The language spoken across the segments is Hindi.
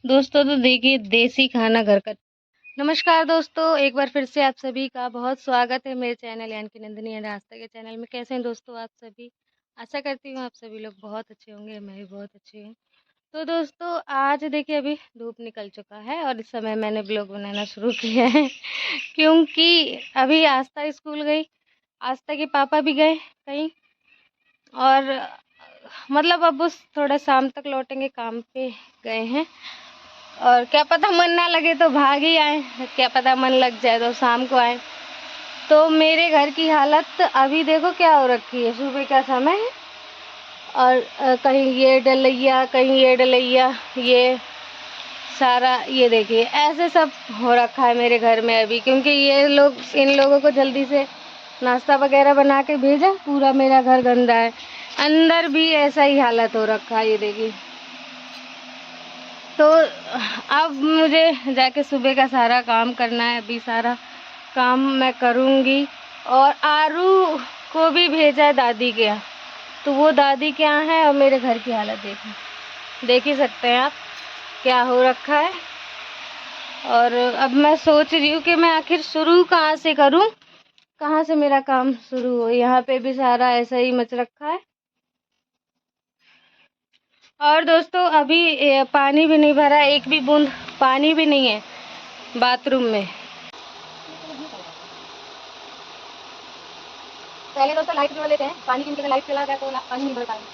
दोस्तों तो देखिए देसी खाना घर का। नमस्कार दोस्तों, एक बार फिर से आप सभी का बहुत स्वागत है मेरे चैनल यानी कि नंदिनी एंड आस्था के चैनल में। कैसे हैं दोस्तों आप सभी? आशा करती हूँ आप सभी लोग बहुत अच्छे होंगे, मैं भी बहुत अच्छी हूँ। तो दोस्तों आज देखिए अभी धूप निकल चुका है और इस समय मैंने ब्लॉग बनाना शुरू किया है क्योंकि अभी आस्था स्कूल गई, आस्था के पापा भी गए कहीं और मतलब अब उस थोड़ा शाम तक लौटेंगे, काम पे गए हैं। और क्या पता मन ना लगे तो भाग ही आए, क्या पता मन लग जाए तो शाम को आए। तो मेरे घर की हालत अभी देखो क्या हो रखी है, सुबह का समय है और कहीं ये डलैया कहीं ये डलैया, ये सारा ये देखिए ऐसे सब हो रखा है मेरे घर में अभी, क्योंकि ये लोग इन लोगों को जल्दी से नाश्ता वगैरह बना के भेजा। पूरा मेरा घर गंदा है, अंदर भी ऐसा ही हालत हो रखा है, ये देखिए। तो अब मुझे जाके सुबह का सारा काम करना है, अभी सारा काम मैं करूँगी। और आरू को भी भेजा है दादी के यहाँ, तो वो दादी के यहाँ है और मेरे घर की हालत देख ही सकते हैं आप क्या हो रखा है। और अब मैं सोच रही हूँ कि मैं आखिर शुरू कहाँ से करूँ, कहाँ से मेरा काम शुरू हो। यहाँ पे भी सारा ऐसा ही मच रखा है। और दोस्तों अभी पानी भी नहीं भरा, एक भी बूंद पानी भी नहीं है बाथरूम में। पहले दोस्तों लाइट चला लेते हैं, पानी की जगह लाइट चला गया तो पानी नहीं भर पाएंगे।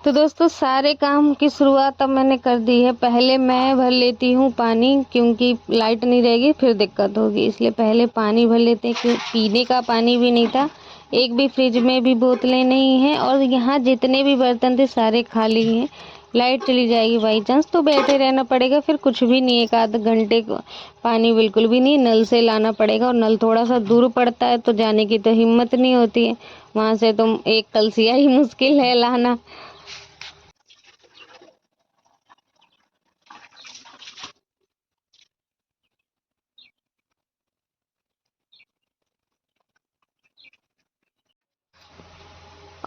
तो दोस्तों सारे काम की शुरुआत अब मैंने कर दी है। पहले मैं भर लेती हूँ पानी, क्योंकि लाइट नहीं रहेगी फिर दिक्कत होगी, इसलिए पहले पानी भर लेते हैं। क्यों पीने का पानी भी नहीं था, एक भी फ्रिज में भी बोतलें नहीं हैं, और यहाँ जितने भी बर्तन थे सारे खाली हैं। लाइट चली जाएगी बाई चांस तो बैठे रहना पड़ेगा, फिर कुछ भी नहीं, एक आध घंटे को पानी बिल्कुल भी नहीं, नल से लाना पड़ेगा। और नल थोड़ा सा दूर पड़ता है तो जाने की तो हिम्मत नहीं होती है, वहाँ से तो एक कलसिया ही मुश्किल है लाना।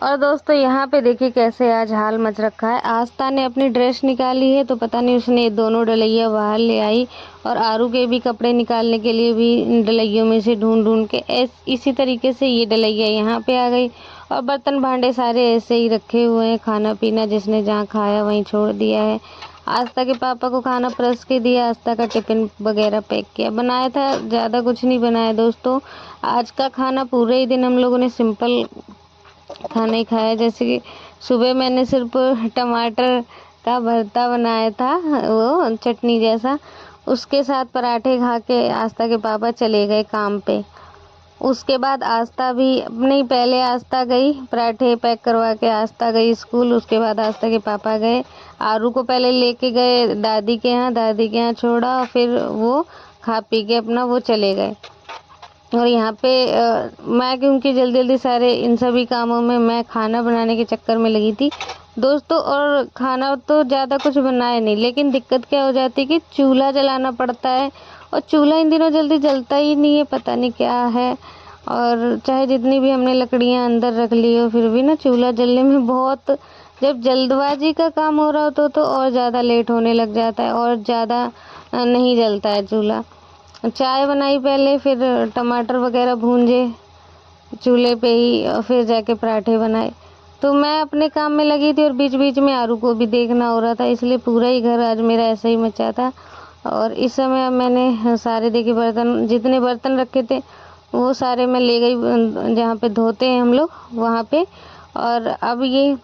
और दोस्तों यहाँ पे देखिए कैसे आज हाल मच रखा है। आस्था ने अपनी ड्रेस निकाली है तो पता नहीं उसने दोनों डलैया बाहर ले आई, और आरू के भी कपड़े निकालने के लिए भी डलैयों में से ढूंढ ढूंढ के इसी तरीके से ये डलैया यहाँ पे आ गई। और बर्तन भांडे सारे ऐसे ही रखे हुए हैं, खाना पीना जिसने जहाँ खाया वहीं छोड़ दिया है। आस्था के पापा को खाना परस के दिया, आस्था का टिफिन वगैरह पैक किया, बनाया था, ज़्यादा कुछ नहीं बनाया दोस्तों। आज का खाना पूरे ही दिन हम लोगों ने सिंपल खाना ही खाया। जैसे कि सुबह मैंने सिर्फ टमाटर का भरता बनाया था, वो चटनी जैसा, उसके साथ पराठे खा के आस्था के पापा चले गए काम पे। उसके बाद आस्था भी नहीं, पहले आस्था गई पराठे पैक करवा के, आस्था गई स्कूल, उसके बाद आस्था के पापा गए। आरू को पहले लेके गए दादी के यहाँ, दादी के यहाँ छोड़ा और फिर वो खा पी के अपना वो चले गए। और यहाँ पे मैं क्योंकि जल्दी जल्दी सारे इन सभी कामों में मैं खाना बनाने के चक्कर में लगी थी दोस्तों। और खाना तो ज़्यादा कुछ बनाया नहीं, लेकिन दिक्कत क्या हो जाती है कि चूल्हा जलाना पड़ता है, और चूल्हा इन दिनों जल्दी जलता ही नहीं है, पता नहीं क्या है। और चाहे जितनी भी हमने लकड़ियाँ अंदर रख ली हो, फिर भी ना चूल्हा जलने में बहुत, जब जल्दबाजी का काम हो रहा हो तो और ज़्यादा लेट होने लग जाता है और ज़्यादा नहीं जलता है चूल्हा। चाय बनाई पहले, फिर टमाटर वगैरह भूंजे चूल्हे पे ही, और फिर जाके पराठे बनाए। तो मैं अपने काम में लगी थी और बीच बीच में आरू को भी देखना हो रहा था, इसलिए पूरा ही घर आज मेरा ऐसा ही मचा था। और इस समय अब मैंने सारे देखिए बर्तन, जितने बर्तन रखे थे वो सारे मैं ले गई जहाँ पे धोते हैं हम लोग वहाँ पे। और अब ये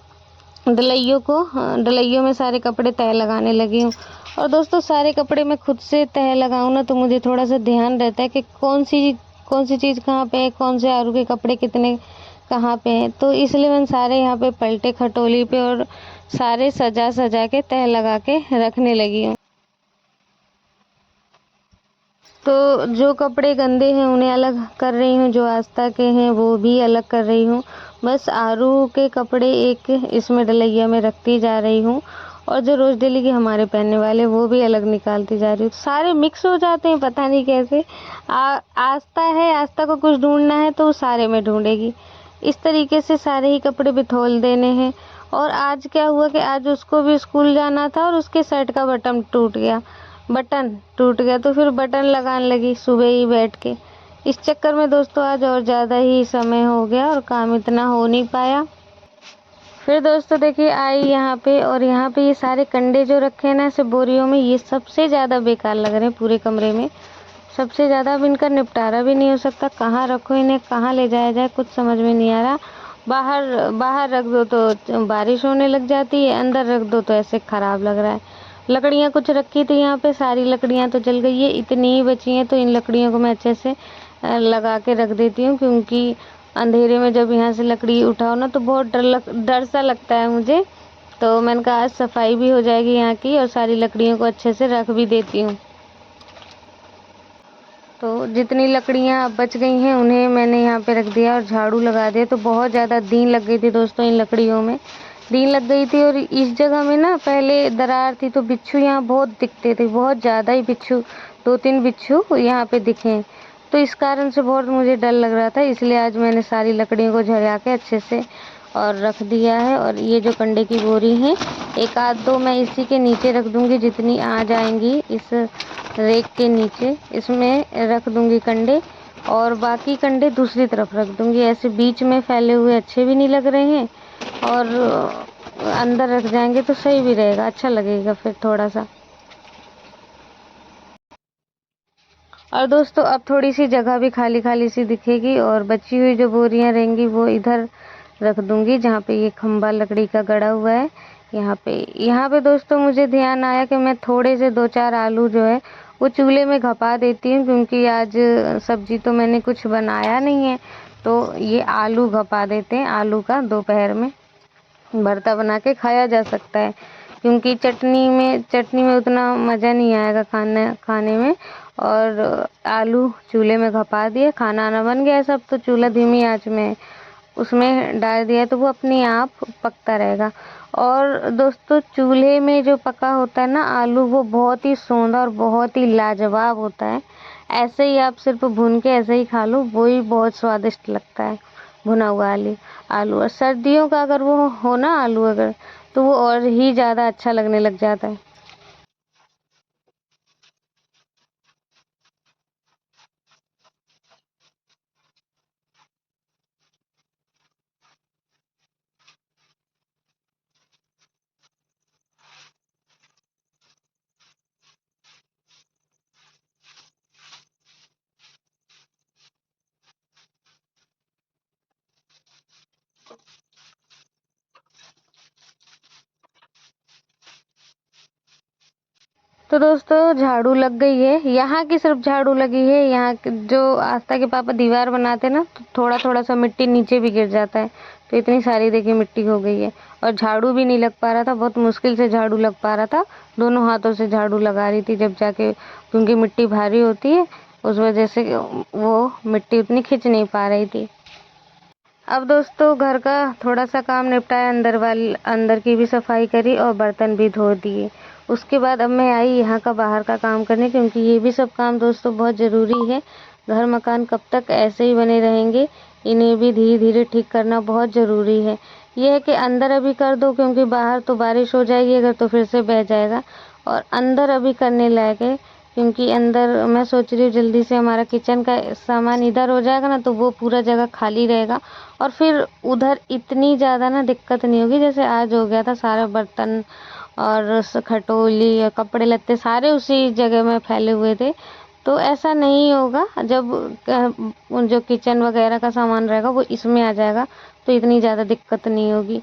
डलैयों में सारे कपड़े तह लगाने लगी हूँ। और दोस्तों सारे कपड़े मैं खुद से तह लगाऊँ ना तो मुझे थोड़ा सा ध्यान रहता है कि कौन सी चीज़ कहाँ पे है, कौन से आरू के कपड़े कितने कहाँ पे हैं। तो इसलिए मैंने सारे यहाँ पे पलटे खटोली पे और सारे सजा सजा के तह लगा के रखने लगी हूँ। तो जो कपड़े गंदे हैं उन्हें अलग कर रही हूँ, जो आस्था के हैं वो भी अलग कर रही हूँ। बस आरू के कपड़े एक इसमें डलैया में रखती जा रही हूँ, और जो रोज़ डेली के हमारे पहनने वाले वो भी अलग निकालती जा रही हूँ। सारे मिक्स हो जाते हैं, पता नहीं कैसे। आस्था है, आस्था को कुछ ढूंढना है तो वो सारे में ढूंढेगी। इस तरीके से सारे ही कपड़े बिथोल देने हैं। और आज क्या हुआ कि आज उसको भी स्कूल जाना था और उसके शर्ट का बटन टूट गया तो फिर बटन लगाने लगी सुबह ही बैठ के। इस चक्कर में दोस्तों आज और ज़्यादा ही समय हो गया और काम इतना हो नहीं पाया। फिर दोस्तों देखिए आई यहाँ पे, और यहाँ पे ये सारे कंडे जो रखे हैं ना ऐसे बोरियों में, ये सबसे ज़्यादा बेकार लग रहे हैं पूरे कमरे में। सबसे ज़्यादा अब इनका निपटारा भी नहीं हो सकता, कहाँ रखो इन्हें, कहाँ ले जाया जाए, कुछ समझ में नहीं आ रहा। बाहर बाहर रख दो तो बारिश होने लग जाती है, अंदर रख दो तो ऐसे ख़राब लग रहा है। लकड़ियाँ कुछ रखी थी यहाँ पे, सारी लकड़ियाँ तो जल गई है, इतनी ही बची हैं, तो इन लकड़ियों को मैं अच्छे से लगा के रख देती हूँ, क्योंकि अंधेरे में जब यहाँ से लकड़ी उठाओ ना तो बहुत डर सा लगता है मुझे। तो मैंने कहा आज सफाई भी हो जाएगी यहाँ की और सारी लकड़ियों को अच्छे से रख भी देती हूँ। तो जितनी लकड़ियाँ बच गई हैं उन्हें मैंने यहाँ पे रख दिया और झाड़ू लगा दिया। तो बहुत ज़्यादा दीन लग गई थी दोस्तों इन लकड़ियों में, दीन लग गई थी। और इस जगह में ना पहले दरार थी तो बिच्छू यहाँ बहुत दिखते थे, बहुत ज़्यादा ही बिच्छू, 2-3 बिच्छू यहाँ पे दिखे। तो इस कारण से बहुत मुझे डर लग रहा था, इसलिए आज मैंने सारी लकड़ियों को झरा के अच्छे से और रख दिया है। और ये जो कंडे की बोरी है, एक आध दो मैं इसी के नीचे रख दूँगी, जितनी आ जाएंगी इस रेक के नीचे इसमें रख दूँगी कंडे, और बाकी कंडे दूसरी तरफ रख दूँगी। ऐसे बीच में फैले हुए अच्छे भी नहीं लग रहे हैं, और अंदर रख जाएंगे तो सही भी रहेगा, अच्छा लगेगा फिर थोड़ा सा। और दोस्तों अब थोड़ी सी जगह भी खाली खाली सी दिखेगी, और बची हुई जो बोरियां रहेंगी वो इधर रख दूंगी जहाँ पे ये खंभा लकड़ी का गड़ा हुआ है। यहाँ पे दोस्तों मुझे ध्यान आया कि मैं थोड़े से 2-4 आलू जो है वो चूल्हे में घपा देती हूँ, क्योंकि आज सब्जी तो मैंने कुछ बनाया नहीं है, तो ये आलू घपा देते हैं। आलू का दोपहर में भरता बना के खाया जा सकता है, क्योंकि चटनी में उतना मज़ा नहीं आएगा खाने में। और आलू चूल्हे में घपा दिए, खाना आना बन गया सब, तो चूल्हा धीमी आंच में उसमें डाल दिया तो वो अपने आप पकता रहेगा। और दोस्तों चूल्हे में जो पका होता है ना आलू, वो बहुत ही सौंधा और बहुत ही लाजवाब होता है। ऐसे ही आप सिर्फ भून के ऐसे ही खा लो, वो ही बहुत स्वादिष्ट लगता है भुना हुआ आलू। और सर्दियों का अगर वो हो ना आलू अगर, तो वो और ही ज़्यादा अच्छा लगने लग जाता है। तो दोस्तों झाड़ू लग गई है, यहाँ की सिर्फ झाड़ू लगी है। जो आस्था के पापा दीवार बनाते हैं ना, तो थोड़ा थोड़ा सा मिट्टी नीचे भी गिर जाता है, तो इतनी सारी देखिए मिट्टी हो गई है। और झाड़ू भी नहीं लग पा रहा था, बहुत मुश्किल से झाड़ू लग पा रहा था, दोनों हाथों से झाड़ू लगा रही थी जब जाके, क्योंकि मिट्टी भारी होती है उस वजह से वो मिट्टी उतनी खिंच नहीं पा रही थी। अब दोस्तों घर का थोड़ा सा काम निपटाया, अंदर की भी सफाई करी और बर्तन भी धो दिए। उसके बाद अब मैं आई यहाँ का बाहर का काम करने, क्योंकि ये भी सब काम दोस्तों बहुत ज़रूरी है। घर मकान कब तक ऐसे ही बने रहेंगे, इन्हें भी धीरे धीरे ठीक करना बहुत ज़रूरी है। यह है कि अंदर अभी कर दो, क्योंकि बाहर तो बारिश हो जाएगी अगर तो फिर से बह जाएगा, और अंदर अभी करने लायक है, क्योंकि अंदर मैं सोच रही हूँ जल्दी से हमारा किचन का सामान इधर हो जाएगा ना, तो वो पूरा जगह खाली रहेगा, और फिर उधर इतनी ज़्यादा ना दिक्कत नहीं होगी जैसे आज हो गया था। सारा बर्तन और खटोली और कपड़े लत्ते सारे उसी जगह में फैले हुए थे, तो ऐसा नहीं होगा। जब जो किचन वगैरह का सामान रहेगा वो इसमें आ जाएगा, तो इतनी ज़्यादा दिक्कत नहीं होगी।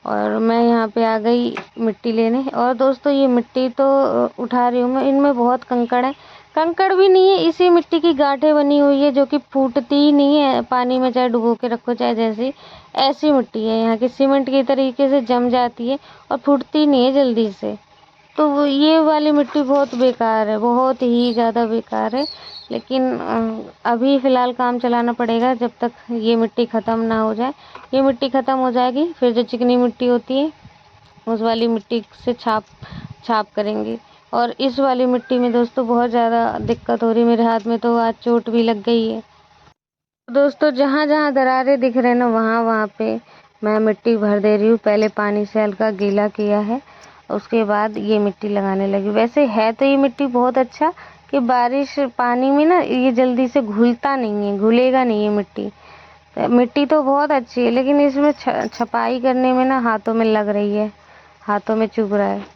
और मैं यहाँ पे आ गई मिट्टी लेने, और दोस्तों ये मिट्टी तो उठा रही हूँ मैं, इनमें बहुत कंकड़ है। कंकड़ भी नहीं है, इसी मिट्टी की गांठें बनी हुई है जो कि फूटती ही नहीं है, पानी में चाहे डुबो के रखो चाहे जैसी, ऐसी मिट्टी है यहाँ की, सीमेंट की तरीके से जम जाती है और फूटती नहीं है जल्दी से। तो ये वाली मिट्टी बहुत बेकार है, बहुत ही ज़्यादा बेकार है। लेकिन अभी फ़िलहाल काम चलाना पड़ेगा जब तक ये मिट्टी ख़त्म ना हो जाए। ये मिट्टी ख़त्म हो जाएगी फिर जो चिकनी मिट्टी होती है उस वाली मिट्टी से छाप छाप करेंगे। और इस वाली मिट्टी में दोस्तों बहुत ज़्यादा दिक्कत हो रही है, मेरे हाथ में तो आज चोट भी लग गई है। दोस्तों जहाँ जहाँ दरारें दिख रहे हैं ना, वहाँ वहाँ पे मैं मिट्टी भर दे रही हूँ। पहले पानी से हल्का गीला किया है, उसके बाद ये मिट्टी लगाने लगी। वैसे है तो ये मिट्टी बहुत अच्छा कि बारिश पानी में ना ये जल्दी से घुलता नहीं है, घुलेगा नहीं ये मिट्टी। मिट्टी तो बहुत अच्छी है, लेकिन इसमें छपाई करने में ना हाथों में लग रही है, हाथों में चुभ रहा है।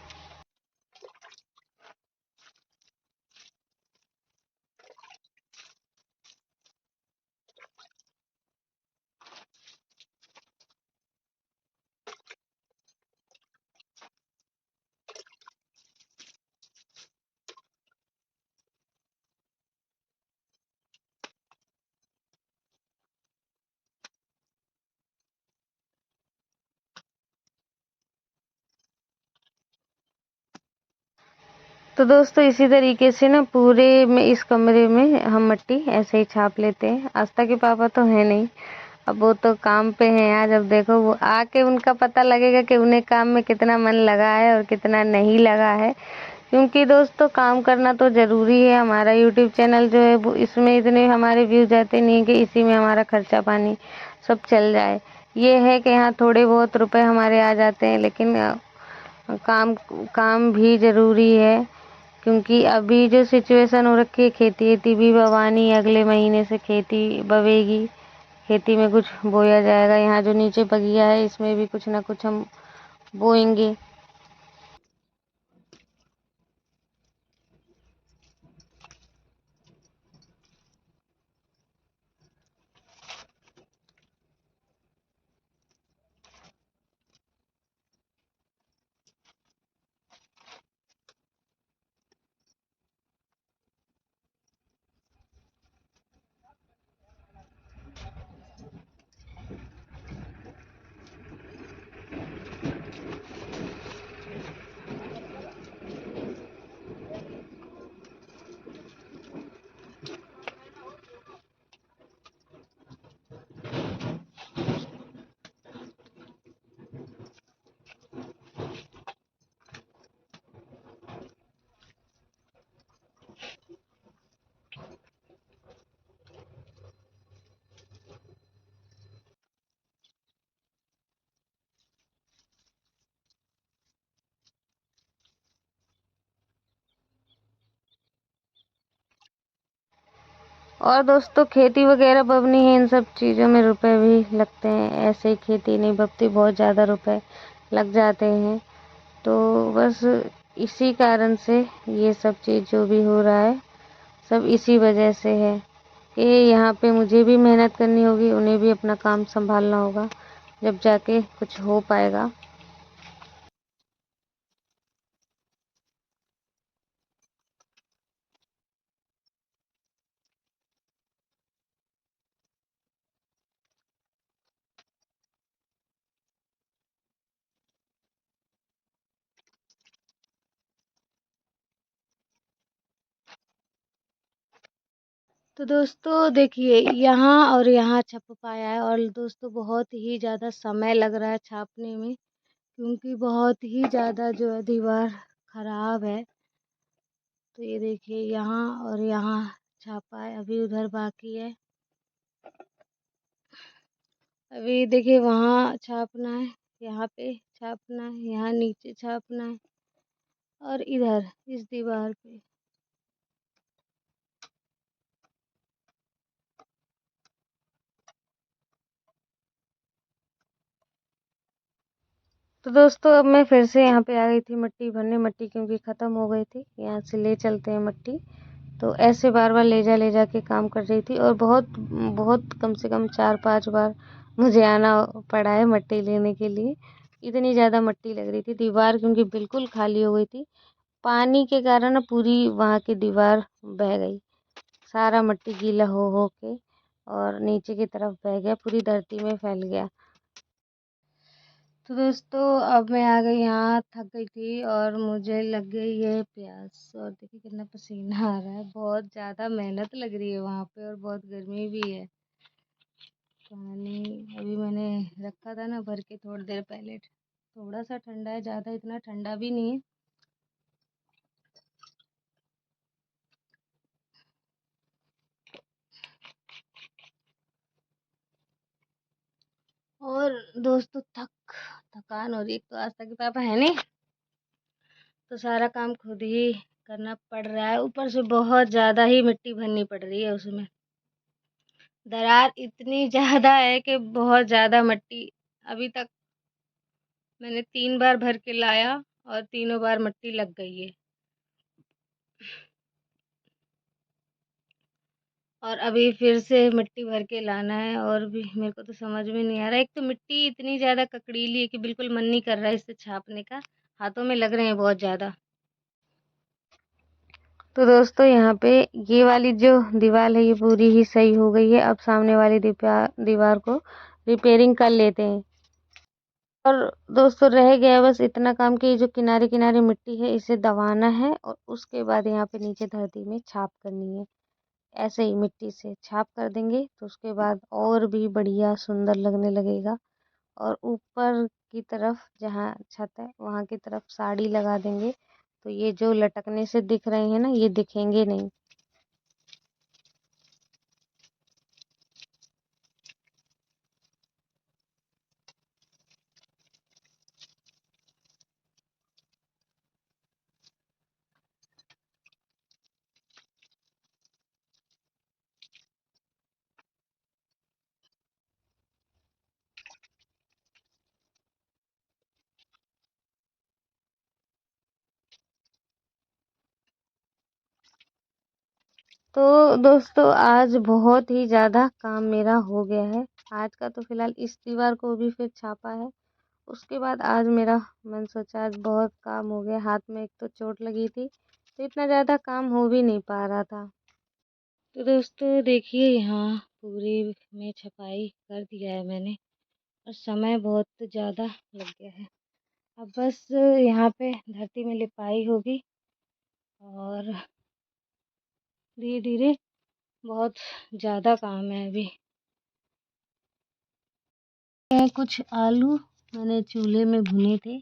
तो दोस्तों इसी तरीके से ना पूरे में इस कमरे में हम मिट्टी ऐसे ही छाप लेते हैं। आस्था के पापा तो है नहीं, अब वो तो काम पे हैं आज। अब देखो वो आके उनका पता लगेगा कि उन्हें काम में कितना मन लगा है और कितना नहीं लगा है। क्योंकि दोस्तों काम करना तो ज़रूरी है। हमारा यूट्यूब चैनल जो है वो इसमें इतने हमारे व्यूज़ आते नहीं है कि इसी में हमारा खर्चा पानी सब चल जाए। ये है कि यहाँ थोड़े बहुत रुपए हमारे आ जाते हैं, लेकिन काम काम भी ज़रूरी है। क्योंकि अभी जो सिचुएशन हो रखी है, खेती वेती भी बवानी, अगले महीने से खेती बवेगी, खेती में कुछ बोया जाएगा। यहाँ जो नीचे बगिया है इसमें भी कुछ ना कुछ हम बोएंगे। और दोस्तों खेती वगैरह बवनी है, इन सब चीज़ों में रुपए भी लगते हैं। ऐसे ही खेती नहीं बवती, बहुत ज़्यादा रुपए लग जाते हैं। तो बस इसी कारण से ये सब चीज़ जो भी हो रहा है सब इसी वजह से है कि यहाँ पे मुझे भी मेहनत करनी होगी, उन्हें भी अपना काम संभालना होगा, जब जाके कुछ हो पाएगा। तो दोस्तों देखिए, यहाँ और यहाँ छप पाया है, और दोस्तों बहुत ही ज़्यादा समय लग रहा है छापने में, क्योंकि बहुत ही ज़्यादा जो है दीवार खराब है। तो ये देखिए यहाँ और यहाँ छापा है, अभी उधर बाकी है। अभी देखिए वहाँ छापना है, यहाँ पे छापना है, यहाँ नीचे छापना है, और इधर इस दीवार पे। तो दोस्तों अब मैं फिर से यहाँ पे आ गई थी मिट्टी भरने। मिट्टी क्योंकि ख़त्म हो गई थी, यहाँ से ले चलते हैं मिट्टी। तो ऐसे बार बार ले जा के काम कर रही थी, और बहुत बहुत कम से कम 4-5 बार मुझे आना पड़ा है मिट्टी लेने के लिए। इतनी ज़्यादा मिट्टी लग रही थी। दीवार क्योंकि बिल्कुल खाली हो गई थी, पानी के कारण ना पूरी वहाँ की दीवार बह गई। सारा मिट्टी गीला हो के और नीचे की तरफ बह गया, पूरी धरती में फैल गया। तो दोस्तों अब मैं आ गई यहाँ, थक गई थी और मुझे लग गई है प्यास, और देखिए कितना पसीना आ रहा है। बहुत ज़्यादा मेहनत लग रही है वहाँ पे, और बहुत गर्मी भी है। पानी अभी मैंने रखा था ना भर के थोड़ी देर पहले, थोड़ा सा ठंडा है, ज़्यादा इतना ठंडा भी नहीं है। और दोस्तों थकान हो रही है। एक तो आस्था के पापा है नहीं, तो सारा काम खुद ही करना पड़ रहा है। ऊपर से बहुत ज़्यादा ही मिट्टी भरनी पड़ रही है उसमें। दरार इतनी ज़्यादा है कि बहुत ज़्यादा मिट्टी। अभी तक मैंने 3 बार भर के लाया और तीनों बार मिट्टी लग गई है। और अभी फिर से मिट्टी भर के लाना है और भी मेरे को तो समझ में नहीं आ रहा है। एक तो मिट्टी इतनी ज़्यादा ककड़ीली है कि बिल्कुल मन नहीं कर रहा है इसे छापने का। हाथों में लग रहे हैं बहुत ज़्यादा। तो दोस्तों यहाँ पे ये वाली जो दीवार है ये पूरी ही सही हो गई है। अब सामने वाली दीवार को रिपेयरिंग कर लेते हैं। और दोस्तों रह गया बस इतना काम कि जो किनारे किनारे मिट्टी है इसे दबाना है और उसके बाद यहाँ पे नीचे धरती में छाप करनी है। ऐसे ही मिट्टी से छाप कर देंगे तो उसके बाद और भी बढ़िया सुंदर लगने लगेगा। और ऊपर की तरफ जहाँ छत है वहाँ की तरफ साड़ी लगा देंगे तो ये जो लटकने से दिख रहे हैं ना ये दिखेंगे नहीं। तो दोस्तों आज बहुत ही ज़्यादा काम मेरा हो गया है। आज का तो फिलहाल इस दीवार को भी फिर छापा है। उसके बाद आज मेरा मन सोचा आज बहुत काम हो गया। हाथ में एक तो चोट लगी थी तो इतना ज़्यादा काम हो भी नहीं पा रहा था। तो दोस्तों देखिए यहाँ पूरी में छपाई कर दिया है मैंने और समय बहुत ज़्यादा लग गया है। अब बस यहाँ पे धरती में लिपाई होगी और धीरे धीरे बहुत ज़्यादा काम है अभी। कुछ आलू मैंने चूल्हे में भुने थे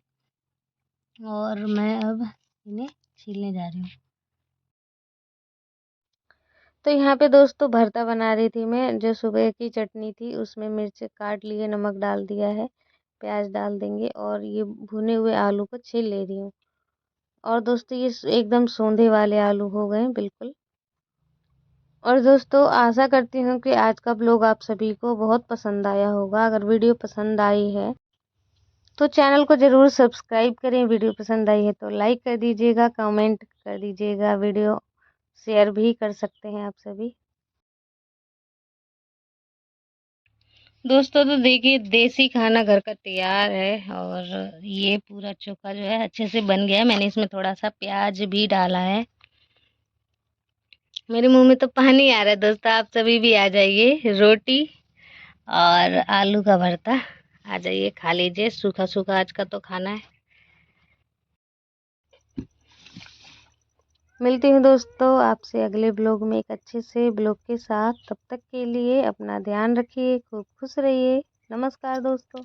और मैं अब इन्हें छीलने जा रही हूँ। तो यहाँ पे दोस्तों भरता बना रही थी मैं। जो सुबह की चटनी थी उसमें मिर्च काट लिए, नमक डाल दिया है, प्याज डाल देंगे और ये भुने हुए आलू को छील ले रही हूँ। और दोस्तों ये एकदम सौंधे वाले आलू हो गए बिल्कुल। और दोस्तों आशा करती हूँ कि आज का ब्लॉग आप सभी को बहुत पसंद आया होगा। अगर वीडियो पसंद आई है तो चैनल को ज़रूर सब्सक्राइब करें। वीडियो पसंद आई है तो लाइक कर दीजिएगा, कमेंट कर दीजिएगा, वीडियो शेयर भी कर सकते हैं आप सभी। दोस्तों तो देखिए देसी खाना घर का तैयार है और ये पूरा चोखा जो है अच्छे से बन गया है। मैंने इसमें थोड़ा सा प्याज भी डाला है। मेरे मुंह में तो पानी आ रहा है दोस्तों। आप सभी भी आ जाइए। रोटी और आलू का भरता आ जाइए, खा लीजिए। सूखा सूखा आज का तो खाना है। मिलती हूँ दोस्तों आपसे अगले ब्लॉग में एक अच्छे से ब्लॉग के साथ। तब तक के लिए अपना ध्यान रखिए, खूब खुश रहिए। नमस्कार दोस्तों।